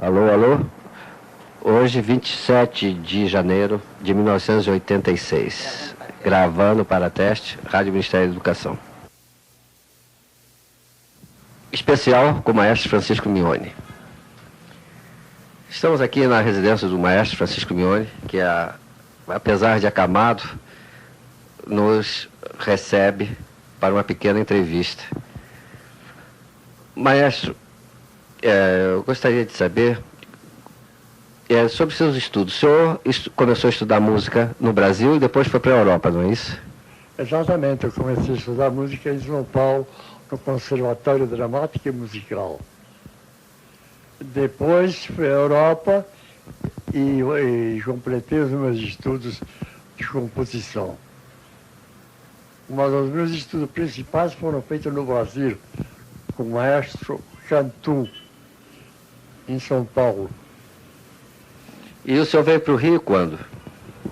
Alô, alô? Hoje, 27 de janeiro de 1986. Gravando para teste, Rádio Ministério da Educação. Especial com o maestro Francisco Mignone. Estamos aqui na residência do maestro Francisco Mignone, que, apesar de acamado, nos recebe para uma pequena entrevista. Maestro, eu gostaria de saber sobre seus estudos. O senhor começou a estudar música no Brasil e depois foi para a Europa, não é isso? Exatamente, eu comecei a estudar música em São Paulo, no Conservatório Dramático e Musical. Depois fui à Europa e completei os meus estudos de composição. Mas os meus estudos principais foram feitos no Brasil, com o maestro Cantu, em São Paulo. E o senhor veio para o Rio quando?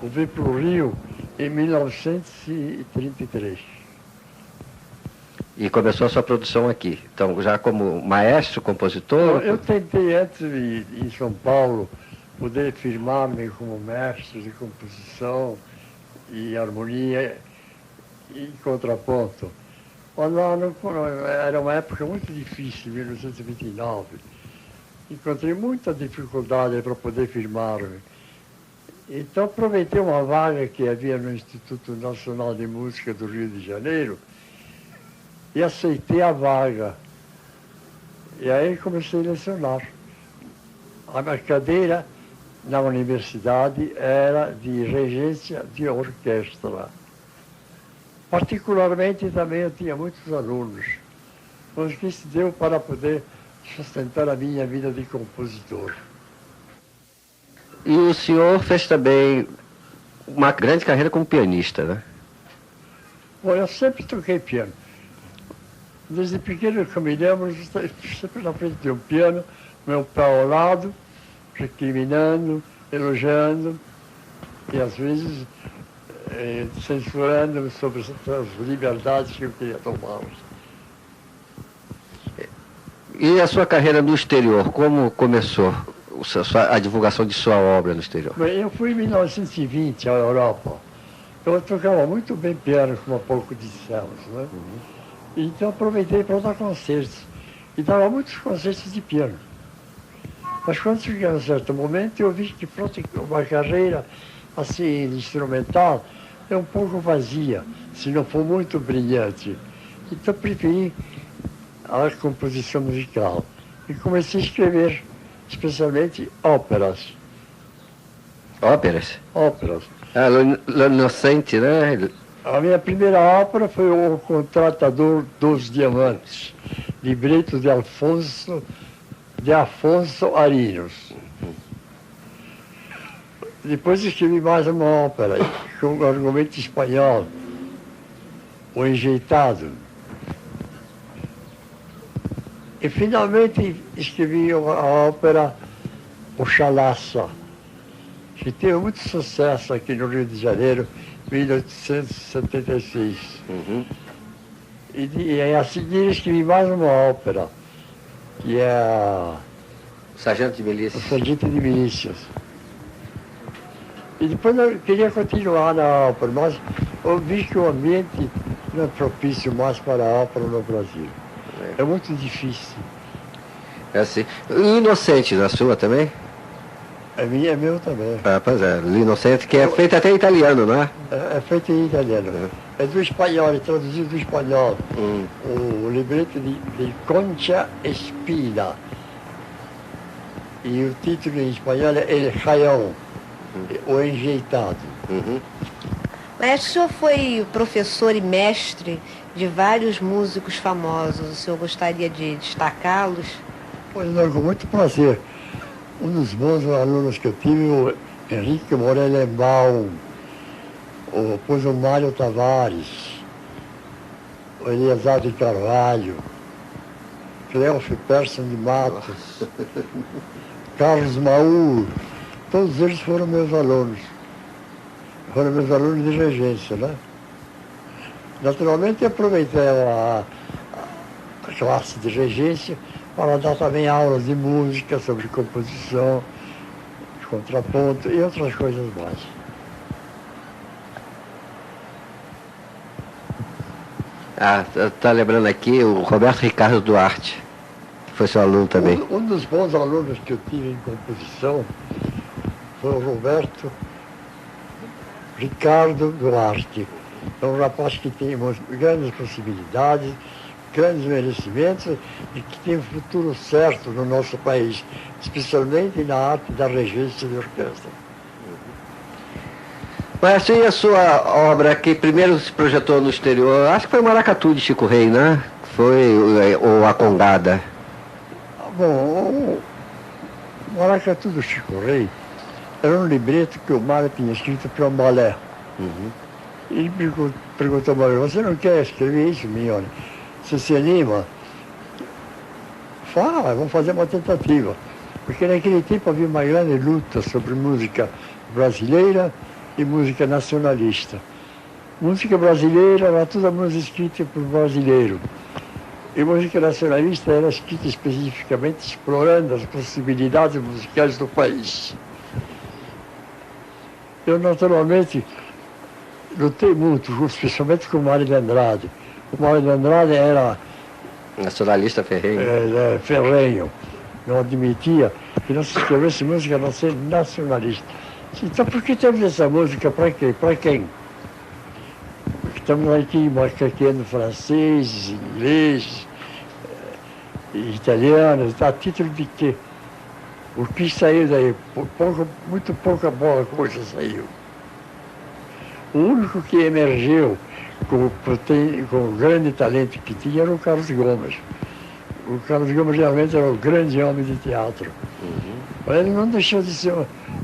Eu vim para o Rio em 1933. E começou a sua produção aqui. Então, já como maestro, compositor? Eu tentei antes, em São Paulo, poder firmar-me como mestre de composição e harmonia e contraponto. Mas era uma época muito difícil, 1929. Encontrei muita dificuldade para poder firmar-me. Então aproveitei uma vaga que havia no Instituto Nacional de Música do Rio de Janeiro e aceitei a vaga. E aí comecei a lecionar. A minha cadeira na universidade era de regência de orquestra. Particularmente também eu tinha muitos alunos, mas que se deu para poder sustentar a minha vida de compositor. E o senhor fez também uma grande carreira como pianista, né? Bom, eu sempre toquei piano. Desde pequeno que eu me lembro, sempre na frente de um piano, meu pé ao lado, recriminando, elogiando e às vezes censurando sobre as liberdades que eu queria tomar. E a sua carreira no exterior, como começou a divulgação de sua obra no exterior? Bem, eu fui em 1920 à Europa. Eu tocava muito bem piano, como há pouco dissemos, né? Então aproveitei para dar concertos. E dava muitos concertos de piano. Mas quando cheguei a um certo momento, eu vi que uma carreira assim, instrumental, é um pouco vazia, se não for muito brilhante. Então preferi a composição musical. E comecei a escrever, especialmente óperas. Óperas? Óperas. L'Innocente, né? A minha primeira ópera foi O Contratador dos Diamantes, libreto de Afonso Arinos. Depois escrevi mais uma ópera, com um argumento espanhol, O Enjeitado. E finalmente escrevi a ópera O Chalaça, que teve muito sucesso aqui no Rio de Janeiro, em 1876. E a seguir escrevi mais uma ópera, que é Sargento de Milícias. O Sargento de Milícias. E depois eu queria continuar na ópera, mas eu vi que o ambiente não é propício mais para a ópera no Brasil. É muito difícil. É assim. O Inocente, na sua também? É minha, é meu também. Ah, pois é. L'Innocente, que é feito até em italiano, não é? É feito em italiano. É do espanhol, é traduzido do espanhol. O libreto de Concha Espina. E o título em espanhol é El Jaión, O Enjeitado. Mas o senhor foi professor e mestre de vários músicos famosos. O senhor gostaria de destacá-los? Pois não, com muito prazer. Um dos bons alunos que eu tive, o Henrique Morelenbaum, depois o Mário Tavares, o Eliasar de Carvalho, Cleófilo Persson de Matos, Carlos Maur, todos eles foram meus alunos. Foram meus alunos de regência, né? Naturalmente aproveitei a classe de regência para dar também aulas de música, sobre composição, contraponto e outras coisas mais. Ah, tá lembrando aqui o Roberto Ricardo Duarte, que foi seu aluno também. Um dos bons alunos que eu tive em composição foi o Roberto Ricardo Duarte. É um rapaz que tem grandes possibilidades, grandes merecimentos e que tem um futuro certo no nosso país, especialmente na arte da regência de orquestra. Mas e a sua obra que primeiro se projetou no exterior? Acho que foi o Maracatu de Chico Rei, né? Foi ou a Congada. Bom, o Maracatu do Chico Rei era um libreto que o Mário tinha escrito para um balé. Ele perguntou ao Mário: você não quer escrever isso, Mignone? Você se anima? Fala, vamos fazer uma tentativa. Porque naquele tempo havia uma grande luta sobre música brasileira e música nacionalista. Música brasileira era toda música escrita por brasileiro. E música nacionalista era escrita especificamente explorando as possibilidades musicais do país. Eu, naturalmente, lutei muito, especialmente com o Mário de Andrade. O Mário de Andrade era nacionalista ferrenho. Ferrenho. Não admitia que não se escrevesse música não ser nacionalista. Então por que temos essa música? Para quê? Para quem? Porque estamos aqui macaqueando francês, inglês, italiano, a título de quê? O que saiu daí? Muito pouca boa coisa saiu. O único que emergiu com o grande talento que tinha era o Carlos Gomes. O Carlos Gomes realmente era um grande homem de teatro. Mas ele não deixou de ser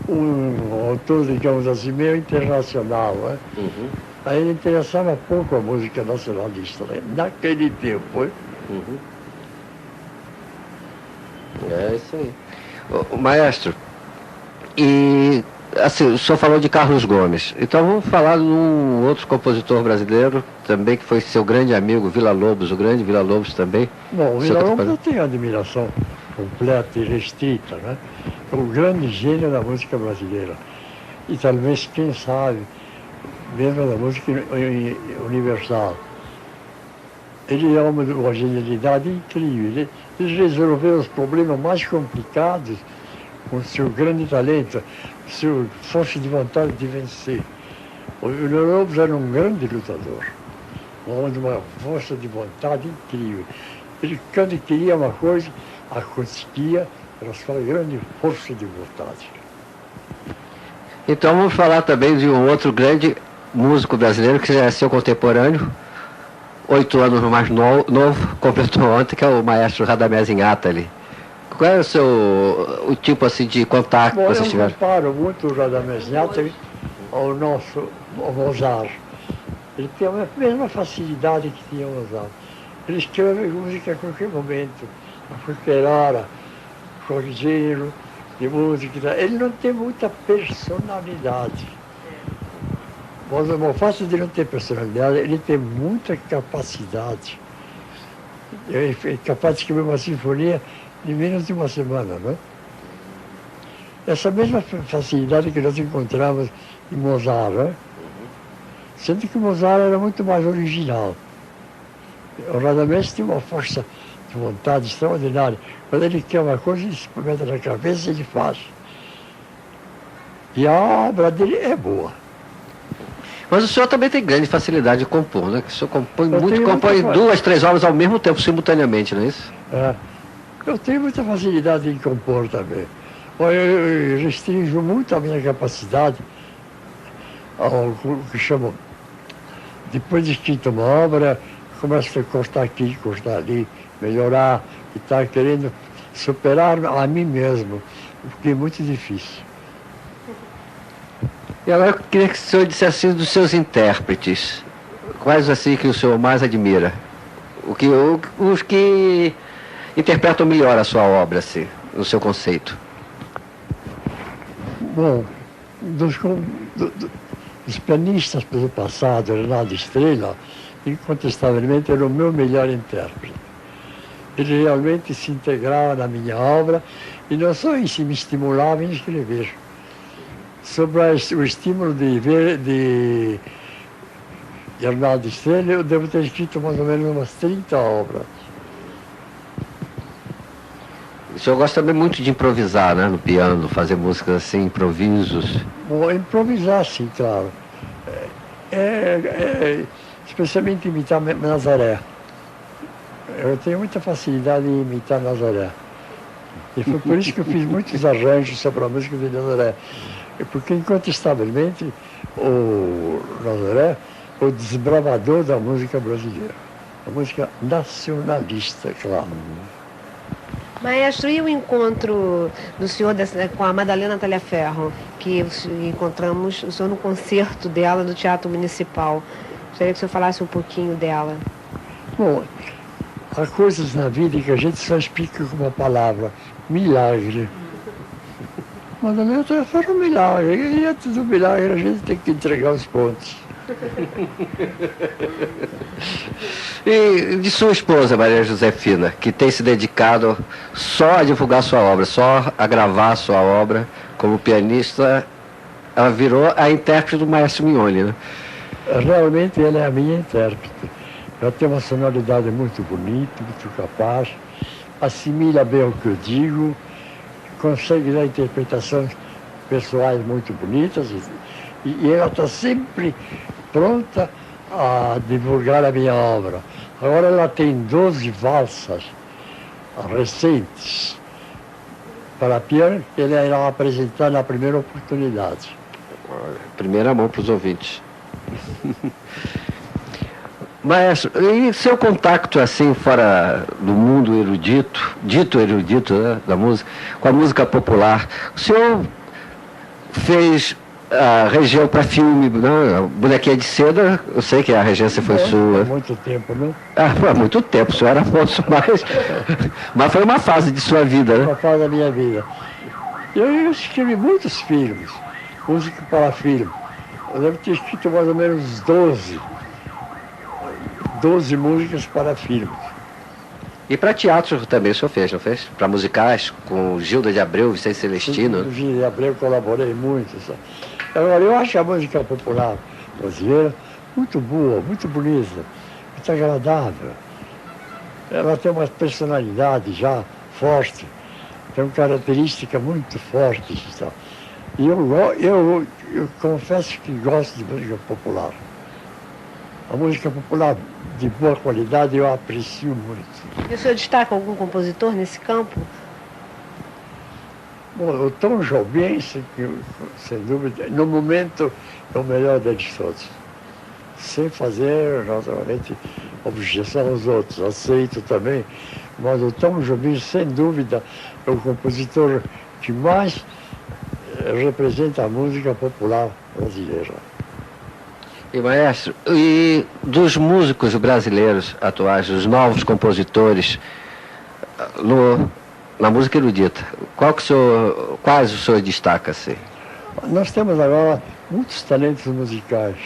um autor, digamos assim, meio internacional. Né? Aí ele interessava pouco a música nacionalista, né? Naquele tempo. Hein? É isso aí. O maestro, e assim, o senhor falou de Carlos Gomes, então vamos falar de um outro compositor brasileiro também que foi seu grande amigo, Villa-Lobos, o grande Villa-Lobos também. Bom, o Villa-Lobos eu tenho admiração completa e restrita, né? É um grande gênio da música brasileira. E talvez, quem sabe, mesmo da música universal. Ele é uma genialidade incrível. Ele resolveu os problemas mais complicados com seu grande talento, sua força de vontade de vencer. O Villa-Lobos era um grande lutador, de uma força de vontade incrível. Ele, quando queria uma coisa, a conseguia pela sua grande força de vontade. Então vamos falar também de um outro grande músico brasileiro que é seu contemporâneo, 8 anos mais novo, completou ontem, que é o maestro Radamés Inátali. Qual é o tipo assim de contato que vocês tiveram? Eu comparo muito o Radamés Inátali ao Mozart. Ele tem a mesma facilidade que tinha o Mozart. Ele escreve música a qualquer momento, a qualquer hora, qualquer gênero de música. Ele não tem muita personalidade. Mas o fato de não ter personalidade, ele tem muita capacidade. Ele é capaz de escrever uma sinfonia em menos de uma semana, né? Essa mesma facilidade que nós encontramos em Mozart, né? Sendo que Mozart era muito mais original. O Radamés tinha uma força de vontade extraordinária. Quando ele quer uma coisa, ele se mete na cabeça e ele faz. E a obra dele é boa. Mas o senhor também tem grande facilidade de compor, né? O senhor compõe muito, compõe 2, 3 obras ao mesmo tempo, simultaneamente, não é isso? Eu tenho muita facilidade em compor também. Eu restringo muito a minha capacidade ao que chamam. Depois de escrita uma obra, começo a cortar aqui, cortar ali, melhorar, e estar querendo superar a mim mesmo, porque é muito difícil. E agora eu queria que o senhor dissesse assim dos seus intérpretes. Quais assim que o senhor mais admira? Os que interpretam melhor a sua obra, assim, no seu conceito. Bom, dos pianistas do passado, Renato Estrela, incontestavelmente era o meu melhor intérprete. ele realmente se integrava na minha obra, e não só isso, me estimulava em escrever. Sobre o estímulo de Arnaldo Estrela, eu devo ter escrito mais ou menos umas 30 obras. O senhor gosta também muito de improvisar, né, no piano, fazer músicas assim, improvisos. Bom, improvisar, sim, claro. Especialmente imitar Nazaré. Eu tenho muita facilidade em imitar Nazaré. E foi por isso que eu fiz muitos arranjos sobre a música de Nazaré. Porque, incontestavelmente, o Nazaré é o desbravador da música brasileira. A música nacionalista, claro. Maestro, e o encontro do senhor com a Madalena Talhaferro, que encontramos o senhor no concerto dela do Teatro Municipal? Gostaria que o senhor falasse um pouquinho dela. Bom, há coisas na vida que a gente só explica com uma palavra: milagre. Madalena Talhaferro é um milagre, e antes do milagre a gente tem que entregar os pontos. E de sua esposa, Maria Josefina, que tem se dedicado só a divulgar sua obra, só a gravar sua obra como pianista, ela virou a intérprete do Maestro Mignone, né? Realmente ela é a minha intérprete. Ela tem uma sonoridade muito bonita, muito capaz, assimila bem o que eu digo, consegue dar interpretações pessoais muito bonitas, e ela está sempre pronta a divulgar a minha obra. Agora ela tem 12 valsas recentes para piano que ela irá apresentar na primeira oportunidade. Primeira mão para os ouvintes. Maestro, e seu contato assim fora do mundo erudito, dito erudito, né, da música, com a música popular, o senhor fez a região para filme, né? Bonequinha de Seda, eu sei que a regência foi sua. Há muito tempo, né? Há muito tempo, o senhor era moço, mas foi uma fase de sua vida, né? Uma fase da minha vida. Eu escrevi muitos filmes, música para filme. Eu devo ter escrito mais ou menos 12 músicas para filmes. E para teatro também o senhor fez, não fez? Para musicais, com Gilda de Abreu, Vicente Celestino. Com Gilda de Abreu colaborei muito. Agora, eu acho a música popular brasileira muito boa, muito bonita, muito agradável. Ela tem uma personalidade já forte, tem uma característica muito forte. E eu confesso que gosto de música popular. A música popular de boa qualidade eu aprecio muito. E o senhor destaca algum compositor nesse campo? Bom, o Tom Jobim, sem dúvida, no momento é o melhor deles todos. Sem fazer, naturalmente, objeção aos outros. Aceito também, mas o Tom Jobim, sem dúvida, é o compositor que mais representa a música popular brasileira. E maestro, e dos músicos brasileiros atuais, dos novos compositores na música erudita, quais o senhor destaca assim? Nós temos agora muitos talentos musicais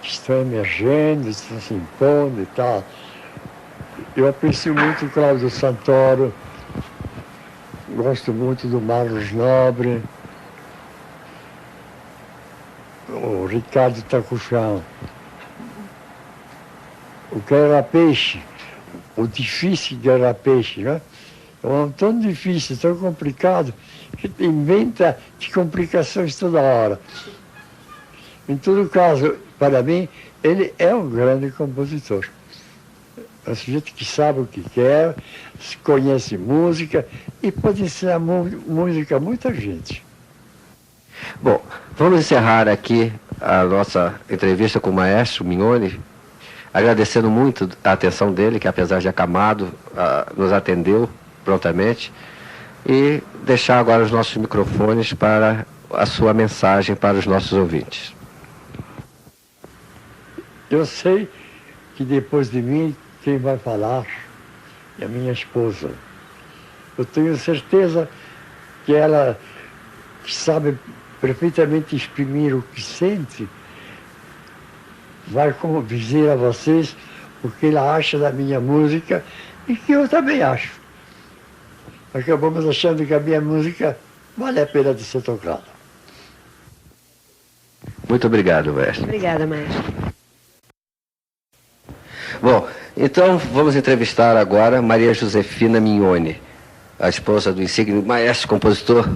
que estão emergendo, estão se impondo e tal. Eu aprecio muito o Cláudio Santoro, gosto muito do Marlos Nobre, o Ricardo Tacuchão, o Guerra Peixe, o difícil Guerra Peixe, né? É um tão difícil, tão complicado, que inventa de complicações toda hora. Em todo caso, para mim, ele é um grande compositor. É um sujeito que sabe o que quer, conhece música e pode ensinar música a muita gente. Bom, vamos encerrar aqui a nossa entrevista com o Maestro Mignone, agradecendo muito a atenção dele, que apesar de acamado, nos atendeu prontamente, e deixar agora os nossos microfones para a sua mensagem para os nossos ouvintes. Eu sei que depois de mim, quem vai falar é a minha esposa. Eu tenho certeza que ela sabe perfeitamente exprimir o que sente, vai dizer a vocês o que ela acha da minha música e que eu também acho. Acabamos achando que a minha música vale a pena de ser tocada. Muito obrigado, maestro. Obrigada, maestro. Bom, então vamos entrevistar agora Maria Josefina Mignone, a esposa do insigne maestro compositor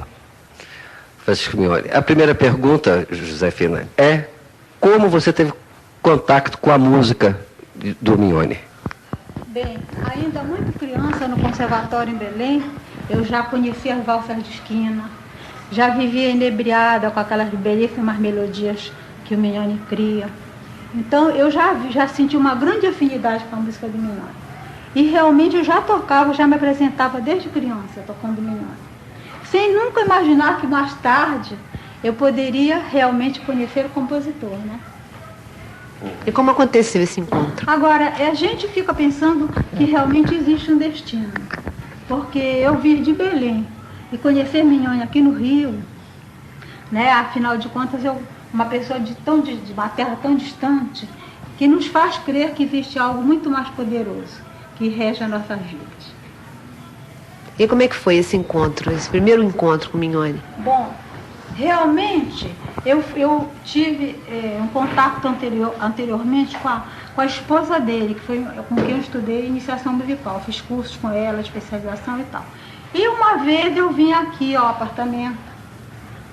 Francisco Mignone. A primeira pergunta, Josefina, é como você teve contato com a música do Mignone? Bem, ainda muito criança no conservatório em Belém, eu já conhecia as valsas de esquina, já vivia inebriada com aquelas belíssimas melodias que o Mignone cria. Então eu já senti uma grande afinidade com a música do Mignone. E realmente eu já tocava, já me apresentava desde criança tocando Mignone. Sem nunca imaginar que mais tarde eu poderia realmente conhecer o compositor, né? E como aconteceu esse encontro? Agora, a gente fica pensando que realmente existe um destino. Porque eu vir de Belém e conhecer Mignone aqui no Rio, né? Afinal de contas, uma pessoa de uma terra tão distante, que nos faz crer que existe algo muito mais poderoso que rege as nossas vidas. E como é que foi esse encontro, esse primeiro encontro com Mignone? Bom, realmente eu tive um contato anteriormente com a esposa dele, que foi com quem eu estudei iniciação musical, fiz cursos com ela, especialização e tal. E uma vez eu vim aqui ao apartamento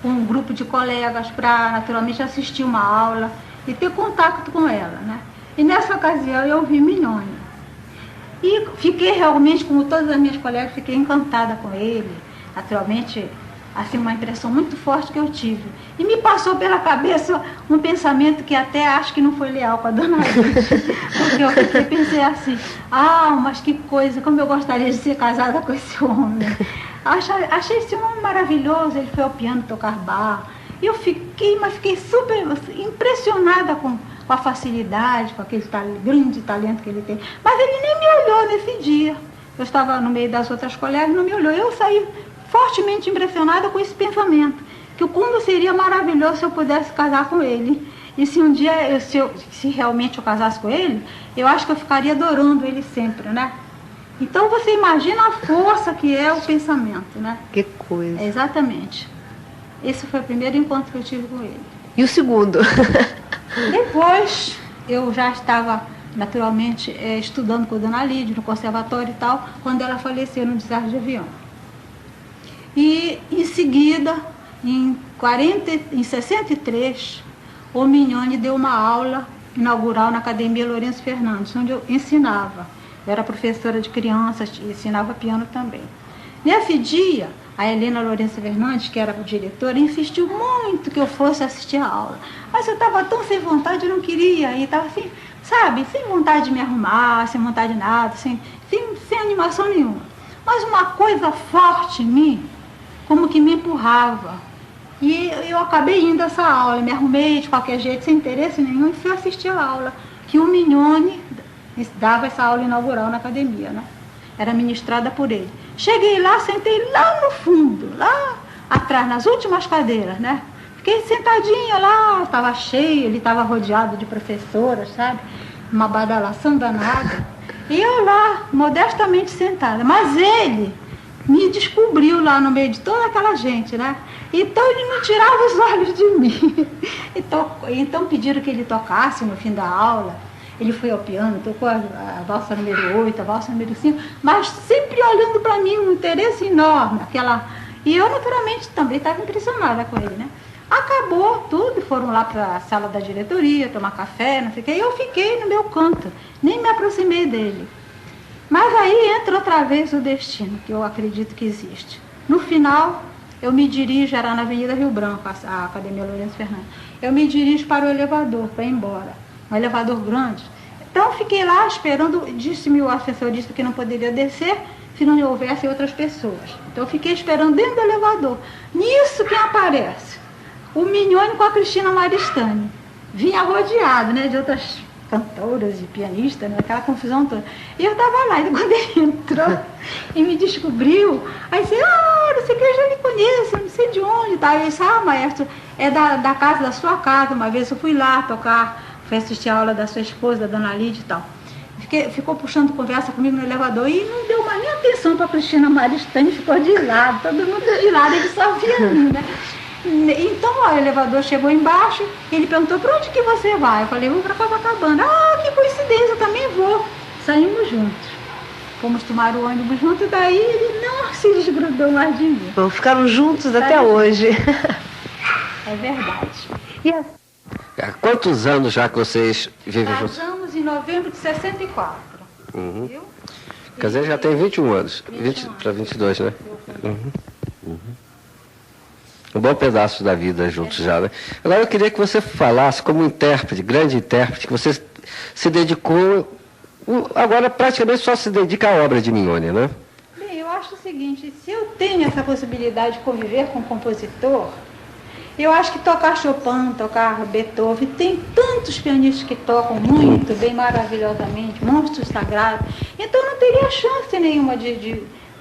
com um grupo de colegas para naturalmente assistir uma aula e ter contato com ela, né? E nessa ocasião eu vi Mignone. E fiquei realmente, como todas as minhas colegas, fiquei encantada com ele. Naturalmente, assim, uma impressão muito forte que eu tive. E me passou pela cabeça um pensamento que até acho que não foi leal com a dona Lídia. Porque eu pensei assim, mas que coisa, como eu gostaria de ser casada com esse homem. Achei esse homem maravilhoso, ele foi ao piano tocar bar. E eu fiquei super impressionada com a facilidade, com aquele grande talento que ele tem. Mas ele nem me olhou nesse dia. Eu estava no meio das outras colegas, não me olhou. Eu saí fortemente impressionada com esse pensamento, que como seria maravilhoso se eu pudesse casar com ele. E se um dia, se realmente eu casasse com ele, eu acho que eu ficaria adorando ele sempre, né? Então você imagina a força que é o pensamento, né? Que coisa. Exatamente. Esse foi o primeiro encontro que eu tive com ele. E o segundo? Depois, eu já estava, naturalmente, estudando com a dona Lídia, no conservatório e tal, quando ela faleceu no desastre de avião. E, em seguida, em 63, o Mignone deu uma aula inaugural na Academia Lourenço Fernandes, onde eu ensinava. Eu era professora de crianças e ensinava piano também. Nesse dia, a Helena Lourenço Fernandes, que era a diretora, insistiu muito que eu fosse assistir a aula. Mas eu estava tão sem vontade, eu não queria ir, estava assim, sabe, sem vontade de me arrumar, sem vontade de nada, sem animação nenhuma. Mas uma coisa forte em mim, como que me empurrava. E eu acabei indo a essa aula, me arrumei de qualquer jeito, sem interesse nenhum, e fui assistir a aula, que o Mignone dava essa aula inaugural na academia, né? Era ministrada por ele. Cheguei lá, sentei lá no fundo, lá atrás, nas últimas cadeiras, né? Fiquei sentadinha lá, estava cheio, ele estava rodeado de professoras, sabe? Uma badalação danada. E eu lá, modestamente sentada. Mas ele me descobriu lá no meio de toda aquela gente, né? Então ele não tirava os olhos de mim. Então pediram que ele tocasse no fim da aula. Ele foi ao piano, tocou a valsa número 8, a valsa número 5, mas sempre olhando para mim, um interesse enorme. E eu, naturalmente, também estava impressionada com ele, né? Acabou tudo, foram lá para a sala da diretoria, tomar café, não sei o quê, e eu fiquei no meu canto, nem me aproximei dele. Mas aí entra outra vez o destino, que eu acredito que existe. No final, eu me dirijo, era na Avenida Rio Branco, a Academia Lourenço Fernandes, eu me dirijo para o elevador, para ir embora. Um elevador grande. Então fiquei lá esperando, o assessor disse que não poderia descer se não houvesse outras pessoas. Então eu fiquei esperando dentro do elevador. Nisso quem aparece? O Mignone com a Cristina Maristani. Vinha rodeado, né, de outras cantoras e pianistas, né, aquela confusão toda. E eu estava lá, e quando ele entrou e me descobriu, aí disse, não sei o que, eu já lhe conheço, não sei de onde, tá? Eu disse, maestro, é da casa, da sua casa. Uma vez eu fui lá tocar, fui assistir a aula da sua esposa, da dona Lídia e tal. ficou puxando conversa comigo no elevador e não deu mais nem atenção para Cristina Maristany, ficou de lado, todo mundo de lado, ele só via mim, né? Então, ó, o elevador chegou embaixo, ele perguntou, para onde que você vai? Eu falei, vou para Copacabana. Ah, que coincidência, eu também vou. Saímos juntos. Fomos tomar o ônibus juntos, e daí ele não se desgrudou mais de mim. Bom, ficaram juntos até hoje. É verdade. E Há quantos anos já que vocês vivem juntos? Casamos em novembro de 64. Uhum. Viu? Quer dizer, já tem 21 anos. 21 para 22, né? Um bom pedaço da vida juntos já, né? Agora eu queria que você falasse como intérprete, grande intérprete, que você se dedicou, agora praticamente só se dedica à obra de Mignone, né? Bem, eu acho o seguinte, se eu tenho essa possibilidade de conviver com um compositor, eu acho que tocar Chopin, tocar Beethoven, tem tantos pianistas que tocam muito, bem maravilhosamente, monstros sagrados, então eu não teria chance nenhuma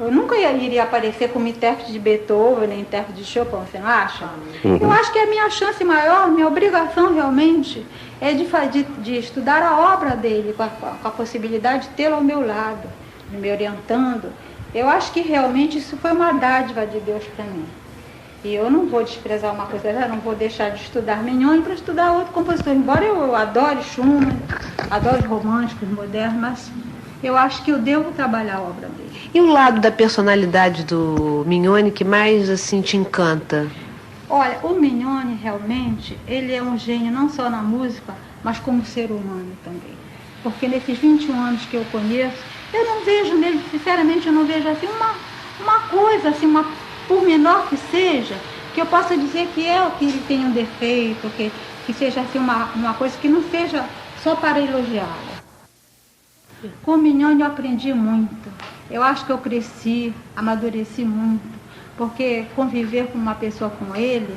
eu nunca iria aparecer como intérprete de Beethoven, nem intérprete de Chopin, você não acha? Eu acho que a minha chance maior, minha obrigação realmente, é de estudar a obra dele, com a possibilidade de tê-lo ao meu lado, me orientando. Eu acho que realmente isso foi uma dádiva de Deus para mim. E eu não vou desprezar uma coisa, eu não vou deixar de estudar Mignone para estudar outro compositor. Embora eu adore Schumann, adoro os românticos, modernos, mas eu acho que eu devo trabalhar a obra dele. E o lado da personalidade do Mignone que mais assim te encanta? Olha, o Mignone realmente, ele é um gênio não só na música, mas como ser humano também. Porque nesses 21 anos que eu conheço, eu não vejo nele, sinceramente, eu não vejo assim uma coisa, assim, por menor que seja, que eu possa dizer que ele tem um defeito, que seja assim uma coisa que não seja só para elogiá-lo. Com o Mignone eu aprendi muito. Eu acho que eu cresci, amadureci muito, porque conviver com uma pessoa como ele,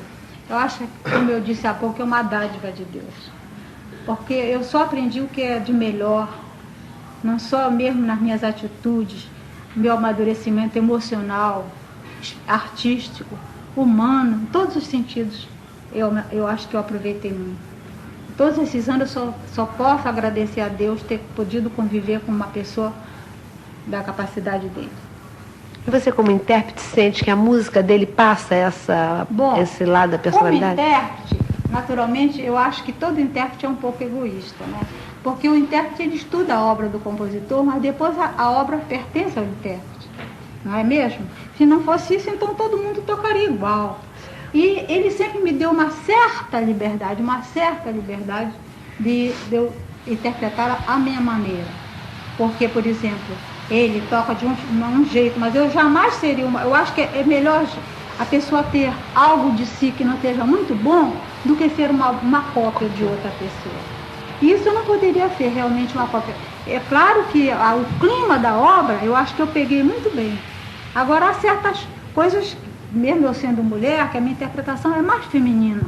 eu acho, como eu disse há pouco, é uma dádiva de Deus. Porque eu só aprendi o que é de melhor, não só mesmo nas minhas atitudes, meu amadurecimento emocional, artístico, humano, em todos os sentidos, eu acho que eu aproveitei muito. Todos esses anos eu só posso agradecer a Deus ter podido conviver com uma pessoa da capacidade dele. E você, como intérprete, sente que a música dele passa esse lado da personalidade? Como intérprete, naturalmente, eu acho que todo intérprete é um pouco egoísta, né? Porque o intérprete, ele estuda a obra do compositor, mas depois a obra pertence ao intérprete, não é mesmo? Se não fosse isso, então todo mundo tocaria igual. E ele sempre me deu uma certa liberdade de eu interpretar a minha maneira. Porque, por exemplo, ele toca de um jeito, mas eu jamais seria eu acho que é melhor a pessoa ter algo de si que não seja muito bom do que ser uma cópia de outra pessoa. E isso não poderia ser realmente uma cópia. É claro que o clima da obra, eu acho que eu peguei muito bem. Agora, há certas coisas, mesmo eu sendo mulher, que a minha interpretação é mais feminina.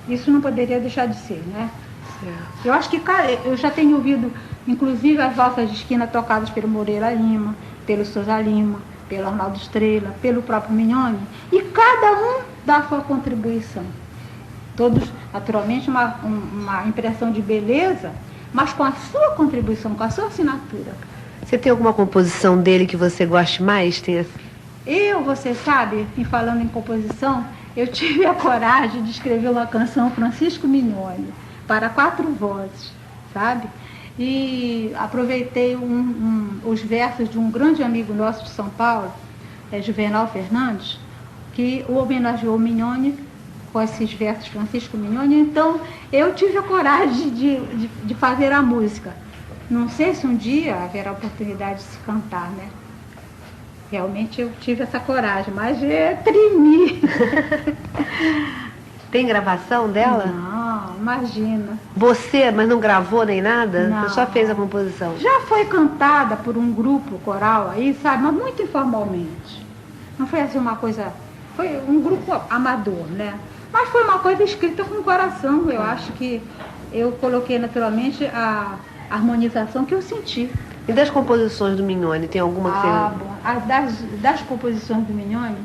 Isso não poderia deixar de ser, né? Certo. Eu acho que eu já tenho ouvido, inclusive, as valsas de esquina tocadas pelo Moreira Lima, pelo Souza Lima, pelo Arnaldo Estrela, pelo próprio Mignone, e cada um dá a sua contribuição. Todos, naturalmente, uma impressão de beleza, mas com a sua contribuição, com a sua assinatura. Você tem alguma composição dele que você goste mais? Você sabe, falando em composição, eu tive a coragem de escrever uma canção Francisco Mignone, para 4 vozes, sabe? E aproveitei os versos de um grande amigo nosso de São Paulo, Juvenal Fernandes, que o homenageou Mignone com esses versos Francisco Mignone. Então, eu tive a coragem de fazer a música. Não sei se um dia haverá oportunidade de se cantar, né? Realmente eu tive essa coragem, mas tremi. Tem gravação dela? Não, imagina. Você, mas não gravou nem nada? Não. Você só fez a composição? Já foi cantada por um grupo coral aí, sabe? Mas muito informalmente. Não foi assim uma coisa... Foi um grupo amador, né? Mas foi uma coisa escrita com o coração. Eu acho que eu coloquei naturalmente a harmonização que eu senti. E das composições do Mignone, tem alguma que bom. Das composições do Mignone,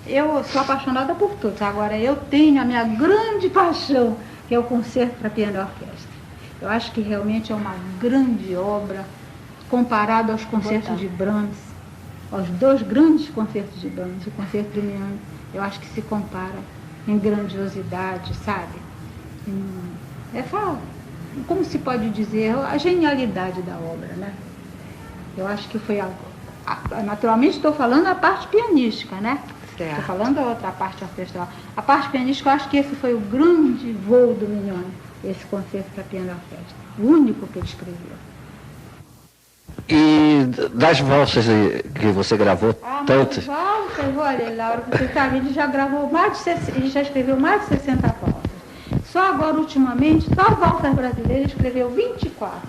eu sou apaixonada por todas. Agora, eu tenho a minha grande paixão, que é o concerto para piano e orquestra. Eu acho que realmente é uma grande obra, comparado aos concertos de Brahms, aos dois grandes concertos de Brahms, o concerto do Mignone, eu acho que se compara em grandiosidade, sabe? Como se pode dizer, a genialidade da obra, né? Eu acho que foi naturalmente estou falando a parte pianística, né? Estou falando a outra parte orquestral. A parte pianística, eu acho que esse foi o grande voo do Mignone, esse concerto para piano e orquestra, o único que ele escreveu. E das valsas que você gravou, tantas? Valsas, olha, Laura, você sabe, ele já gravou ele já escreveu mais de 60 valsas. Só agora, ultimamente, só valsas brasileiras, escreveu 24.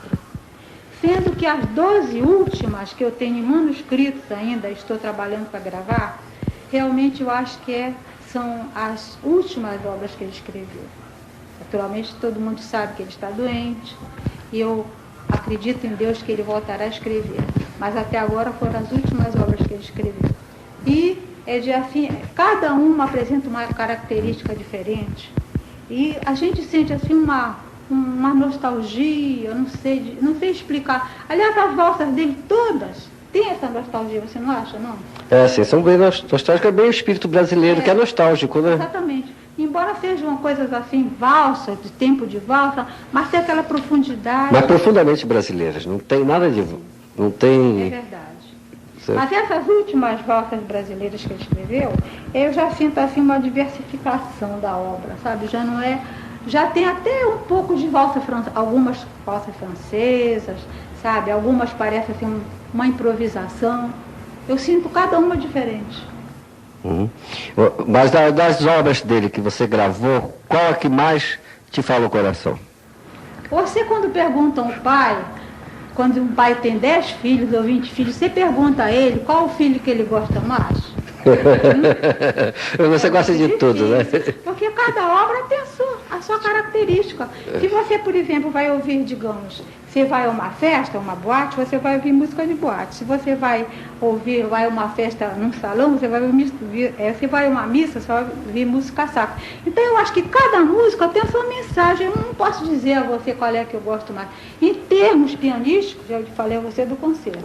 Sendo que as 12 últimas, que eu tenho em manuscritos ainda, estou trabalhando para gravar, realmente eu acho que são as últimas obras que ele escreveu. Naturalmente, todo mundo sabe que ele está doente, e eu acredito em Deus que ele voltará a escrever. Mas até agora foram as últimas obras que ele escreveu. E cada uma apresenta uma característica diferente. E a gente sente assim uma nostalgia, não sei explicar. Aliás, as valsas dele todas têm essa nostalgia, você não acha, não? Sim, são bem nostálgicas, é bem o espírito brasileiro, que é nostálgico, né? Exatamente. Embora sejam coisas assim, valsa, de tempo de valsa, mas tem aquela profundidade. Mas profundamente brasileiras, não tem nada de... não tem... É verdade. Certo. Mas essas últimas valsas brasileiras que ele escreveu, eu já sinto assim uma diversificação da obra, sabe? Já não é... Já tem até um pouco de valsa francesa, algumas valsas francesas, sabe? Algumas parecem assim uma improvisação. Eu sinto cada uma diferente. Mas das obras dele que você gravou, qual a que mais te fala o coração? Você, quando pergunta ao pai, quando um pai tem 10 filhos ou 20 filhos, você pergunta a ele qual o filho que ele gosta mais? Você gosta de tudo, né? Porque cada obra tem a sua característica. Se você, por exemplo, vai ouvir, digamos, você vai a uma festa, uma boate, você vai ouvir música de boate. Se você vai a uma festa num salão, você vai ouvir, se vai a uma missa, você vai ouvir música sacra. Então eu acho que cada música tem a sua mensagem. Eu não posso dizer a você qual é que eu gosto mais. Em termos pianísticos, eu falei a você do concerto.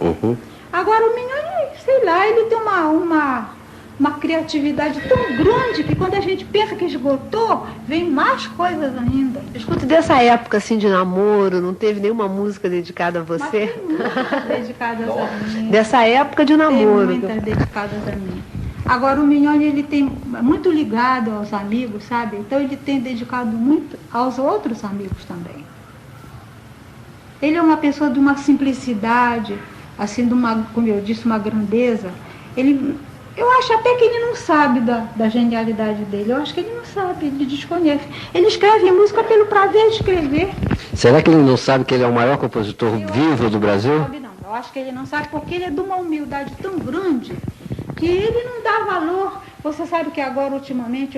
Agora o Mignone, sei lá, ele tem uma criatividade tão grande que quando a gente pensa que esgotou, vem mais coisas ainda. Escuta, dessa época assim de namoro, não teve nenhuma música dedicada a você? Mas tem muitas dedicadas a mim. Dessa época de namoro. Tem muitas dedicadas a mim. Agora o Mignone, ele tem muito ligado aos amigos, sabe? Então ele tem dedicado muito aos outros amigos também. Ele é uma pessoa de uma simplicidade, assim, como eu disse, uma grandeza. Eu acho até que ele não sabe da genialidade dele. Eu acho que ele não sabe, ele desconhece. Ele escreve música pelo prazer de escrever. Será que ele não sabe que ele é o maior compositor vivo do Brasil? Não sabe, não. Eu acho que ele não sabe porque ele é de uma humildade tão grande que ele não dá valor. Você sabe que agora, ultimamente,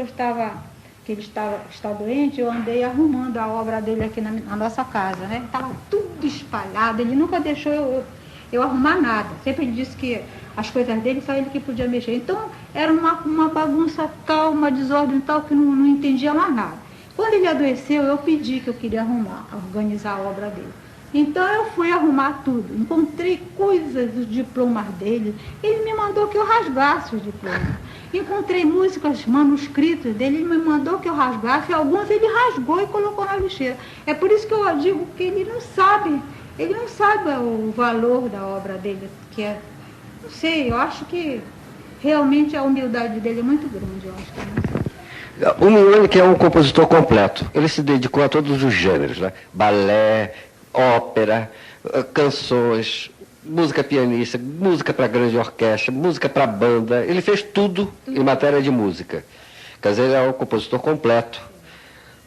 que ele está doente, eu andei arrumando a obra dele aqui na nossa casa, né? Estava tudo espalhado, ele nunca deixou eu arrumar nada. Sempre ele disse que as coisas dele só ele que podia mexer. Então era uma bagunça tal, uma desordem tal, que não entendia mais nada. Quando ele adoeceu, eu pedi que eu queria organizar a obra dele. Então eu fui arrumar tudo. Encontrei coisas dos diplomas dele. Ele me mandou que eu rasgasse os diplomas. Encontrei músicas, manuscritos dele, ele me mandou que eu rasgasse, e alguns ele rasgou e colocou na lixeira. É por isso que eu digo que ele não sabe o valor da obra dele, que é... Não sei, eu acho que realmente a humildade dele é muito grande, eu acho que O Mignone, que é um compositor completo, ele se dedicou a todos os gêneros, né? Balé, ópera, canções, música pianista, música para grande orquestra, música para banda. Ele fez tudo em matéria de música. Quer dizer, ele é um compositor completo.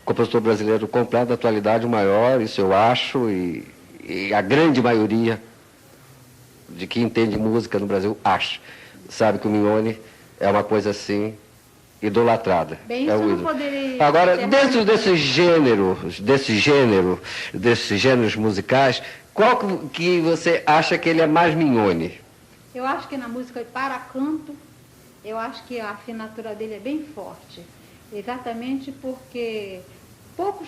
Compositor brasileiro completo, da atualidade, o maior, isso eu acho, e a grande maioria de quem entende música no Brasil acha. Sabe que o Mignone é uma coisa assim, idolatrada. Bem, isso não poderia... Agora, dentro desses gêneros musicais, qual que você acha que ele é mais Mignone? Eu acho que na música para canto, eu acho que a afinatura dele é bem forte. Exatamente porque Poucos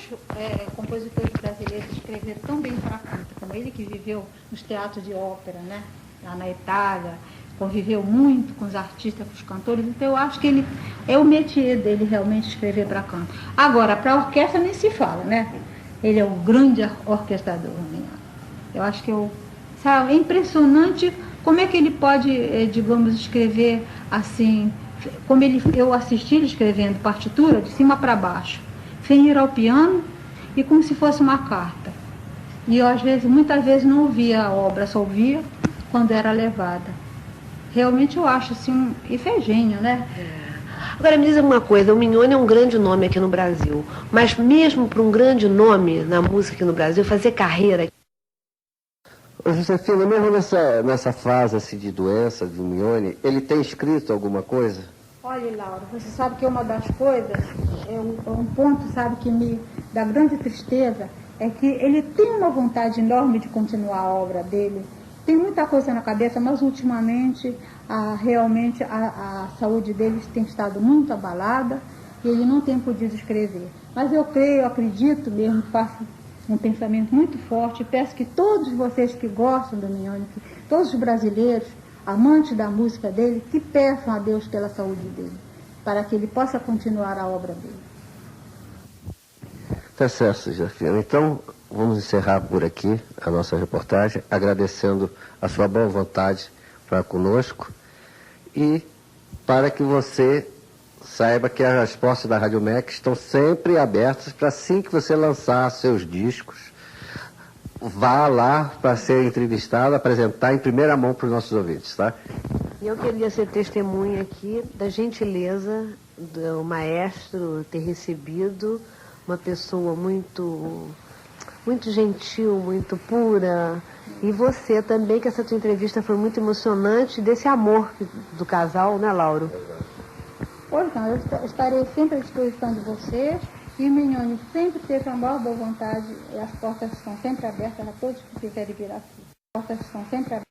compositores brasileiros escreveram tão bem para canto como ele, que viveu nos teatros de ópera, né? Lá na Itália, conviveu muito com os artistas, com os cantores, então eu acho que ele é o métier dele realmente escrever para canto. Agora, para a orquestra nem se fala, né? Ele é um grande orquestrador, né? Eu acho que sabe, é impressionante como é que ele pode, digamos, escrever assim, como eu assisti ele escrevendo partitura de cima para baixo, sem ir ao piano e como se fosse uma carta. E eu, muitas vezes não ouvia a obra, só ouvia quando era levada. Realmente eu acho assim, isso é gênio, né? Agora me diz uma coisa, o Mignone é um grande nome aqui no Brasil, mas mesmo para um grande nome na música aqui no Brasil, fazer carreira... Josefina, mesmo nessa fase assim, de doença de Mignone, ele tem escrito alguma coisa? Olha, Laura, você sabe que uma das coisas, um ponto, sabe, que me dá grande tristeza, é que ele tem uma vontade enorme de continuar a obra dele, tem muita coisa na cabeça, mas ultimamente, realmente, a saúde dele tem estado muito abalada e ele não tem podido escrever. Mas eu creio, acredito mesmo, faço um pensamento muito forte, peço que todos vocês que gostam do Mignone, todos os brasileiros, amantes da música dele, que peçam a Deus pela saúde dele, para que ele possa continuar a obra dele. Tá certo, Josefina. Então, vamos encerrar por aqui a nossa reportagem, agradecendo a sua boa vontade para conosco e para que você saiba que as portas da Rádio MEC estão sempre abertas para assim que você lançar seus discos, vá lá para ser entrevistado, apresentar em primeira mão para os nossos ouvintes, tá? Eu queria ser testemunha aqui da gentileza do maestro ter recebido uma pessoa muito gentil, muito pura. E você também, que essa tua entrevista foi muito emocionante, desse amor do casal, né, Lauro? Pois não, eu estarei sempre à disposição de vocês. E o Mignone sempre teve a maior boa vontade, e as portas estão sempre abertas a todos que quiserem vir aqui. As portas estão sempre abertas.